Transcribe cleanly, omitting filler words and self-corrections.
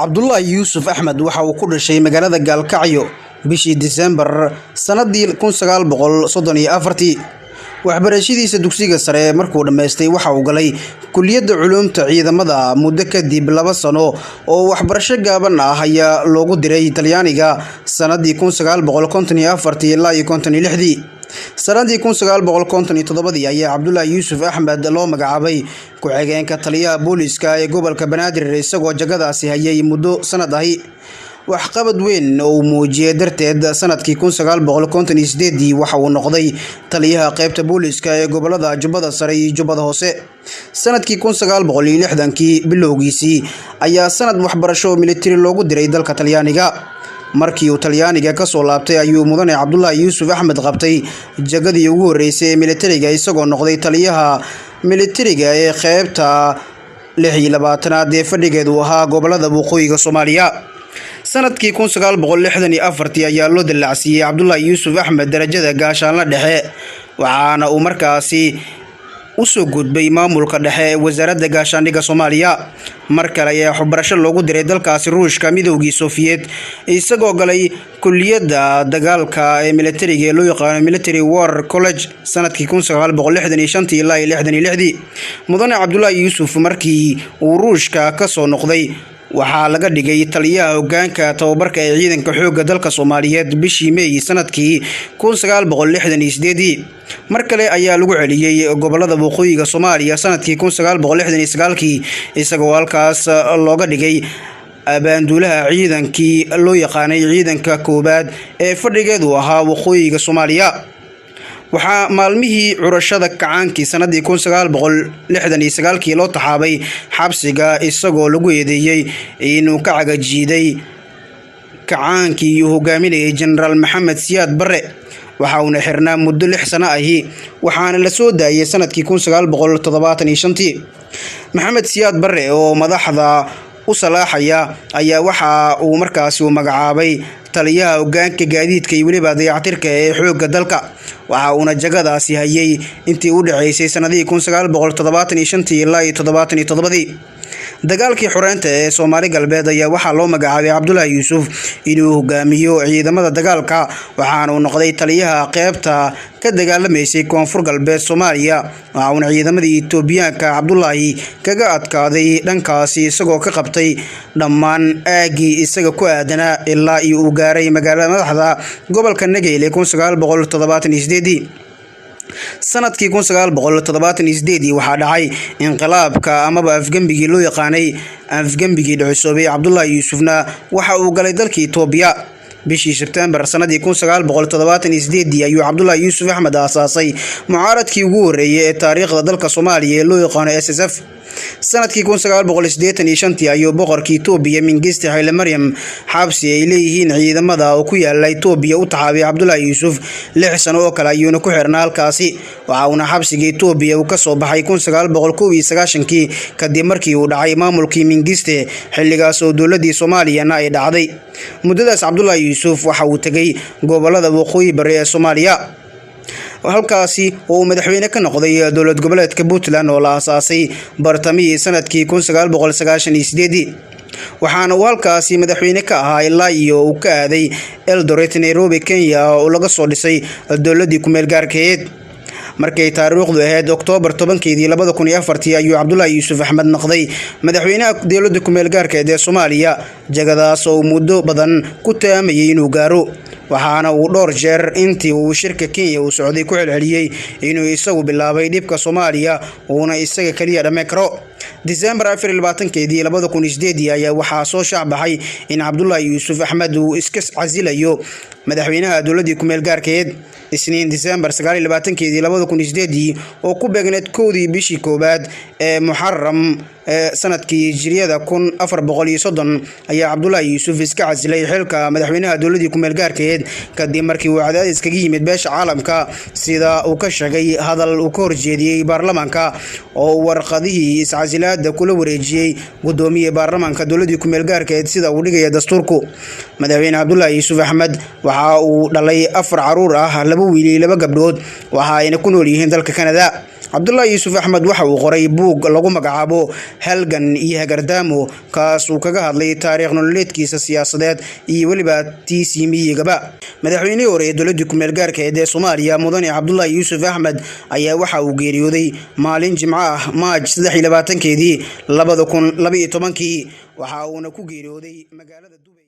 Cabdullaahi Yuusuf Axmed waxa uu ku dhashay magaalada Gaalkacyo bishii Diseembar sanadii 1934. Waxbarashadiisa dugsiga sare markuu dhameystay waxa uu galay kulliyadda culuumta ciidamada muddo kadib 2 sano oo waxbarasho gaaban ah ayaa loogu diray Talyaaniga sanadii 1954 ilaa 1956. sanadii 1957 ayaa Cabdullaahi Yuusuf Axmed loo magacaabay ku-xigeenka taliyaha booliska ee gobolka Banaadir isagoo jagadaasi hayay muddo sanad ahi. waxqabad weyn oo muujiyay darteed sanadkii 1958 waxa uu noqday taliyaha qaybta booliska ee gobolada Jubbada Sare iyo Jubbada Hoose. sanadkii 1960 bilowgiisii ayaa sanad waxbarasho military loogu diray dalka Talyaaniga. markii uu Talyaaniga ka soo laabtay ayuu mudane Cabdullaahi Yuusuf Axmed qabtay jagadii ugu horeysay ee militariga isagoo noqday taliyaha militariga ee qaybta 26aad ee fadhigeedu ahaa gobolada waqooyiga Soomaaliya. sanadkii 1964 ayaa loo dillaacsiiyay Cabdullaahi Yuusuf Axmed darajada gaashaanle dhexe waxaana uu markaasi u soo gudbay maamulka dhexe ee wasaaradda gaashaandhigga Soomaaliya. markale ayaa waxbarasho loogu diray dalkaasi Ruushka Midowgii Soviet isagoo galay kulliyadda dagaalka ee militariga ee loo yaqaan Military War College sanadkii 1965 ilaa 66. mudane Cabdullaahi Yuusuf markii uu Ruushka ka soo noqday waxaa laga dhigay taliyaha hoggaanka tababarka ee ciidanka xoogga dalka Soomaaliyeed bishii May sanadkii 1968. mar kale ayaa lagu celiyay gobolada waqooyiga Soomaaliya sanadkii 1969 isagoo halkaas looga dhigay abaanduulaha ciidankii loo yaqaanay ciidanka koobaad ee fadhigeedu ahaa waqooyiga Soomaaliya. waxaa maalmihii curashada kacaankii sanadii 1969 loo taxaabay xabsiga isagoo lagu eedeeyay inuu ka cagajiiday kacaankii uu hogaaminayay General Maxamed Siyaad Barre. waxa uu xirnaa muddo 6 sano ahi waxaana la soo daayay sanadkii 1975. Maxamed Siyaad Barre oo madaxda u salaaxaya ayaa waxa uu markaasi u magacaabay taliyaha hoggaanka gaadiidka iyo waliba dayactirka ee xoogga dalka. waxa uuna jagadaasi hayay intii u dhaceysay sanadii 1975 ilaa 77. dagaalkii xoreynta ee Soomaali galbeed ayaa waxa loo magacaabay Cabdullaahi Yuusuf inuu hogaamiyo ciidamada dagaalka waxaana uu noqday taliyaha qaybta ka dagaalameysay koonfur galbeed Soomaaliya. waxa uu ciidamadii Itoobiyaanka Cabdullaahi kaga adkaaday dhankaasi isagoo ka qabtay dhammaan aagii isaga ku aadana ilaa uu gaaray magaalada madaxda gobolka Nageyle 1978. sanadkii 1978 waxaa dhacay inqilaabka amaba afgambigii loo yaqaanay afgambigii dhucusoobay. Cabdullaahi Yuusufna waxa uu galay dalka Itoobiya bishii Sebtembar sanadii 1978 ayuu Cabdullaahi Yuusuf Axmed aasaasay mucaaradkii ugu horeeyay ee taariikhda dalka Soomaaliya ee loo yaqaan SSF. sanadkii 1985 ayuu boqorkii Itoobiya Mengistu Haile Mariam xabsi ay leeyihiin ciidamada oo ku yaala Itoobiya u taxaabay Cabdullaahi Yuusuf 6 sano oo kale ayuuna ku xirnaa halkaasi. waxa uu xabsiga Itoobiya uu ka soo baxay 1991 kadib markii uu dhacay maamulkii Mengistu xilligaas oo dowladda Soomaaliyana ay dhacday. muddadaas Cabdullaahi Yuusuf waxa uu tagay gobolada waqooyi bari ee Soomaaliya halkaasi oo madaxweyne ka noqday dowlad goboleedka Puntland oo la aasaasay bartamihii sanadkii 1998. waxaana uu halkaasi madaxweyne ka ahaa ilaa uu ka aaday Eldoret Nairobi Kenya oo laga soo dhisay dowladii ku meel gaarkeed. markay taariikhdu ahayd Oktoobar 10 2004 ayuu Cabdullaahi Yuusuf Axmed noqday madaxweynaha dowladda ku meel gaarkeed ee Soomaaliya jagadaas oo muddo badan ku taamayay inuu gaaro. waxaana uu dhowr jeer intii uu shirka Kenya uu socday ku celceliyay inuu isagu bilaabay dhibka Soomaaliya uuna isaga kaliya dhameyn karo. Diseembar 24 2008 ayaa waxaa soo shaabaxay in Cabdullaahi Yuusuf Axmed uu iska casilayo madaxweynaha dowladda ku meel gaarkeed. isniin Diseembar 29 2008 oo ku beegneed 1 bishii koobaad ee Muharram sanadkii Hijriyada 1430 ayaa Cabdullaahi Yuusuf iska casilay xilka madaxweynaha dowladda ku meel gaarkeed kadib markii uu cadaadis kaga yimid beesha caalamka sida uu ka sheegay hadal uu ka horjeediyay baarlamaanka oo warqadihii iscasilaadda kula wareejiyay gudoomiyaha baarlamaanka dowladda ku meel gaarkeed sida uu dhigay dastuurku. madaxweyne Cabdullaahi Yuusuf Axmed waxa uu dhalay 4 caruur ah 2 wiil iyo 2 gabdhood waxa ayna ku nool yihiin dalka Canada. Cabdullaahi Yuusuf Axmed waxa uu qoray buug lagu magacaabo Halgan iyo Hagardaamo kaas uu kaga hadlay taariikh nololeedkiisa siyaasadeed iyo waliba tiisii miyigaba. Madaxweynihii hore ee dowladda ku meel gaarka ah ee Soomaaliya Mudane Cabdullaahi Yuusuf Axmed ayaa waxa uu geeriyooday maalin Jimco ah Maaj 23 2012 waxa uuna ku geeriyooday magaalada Dubai.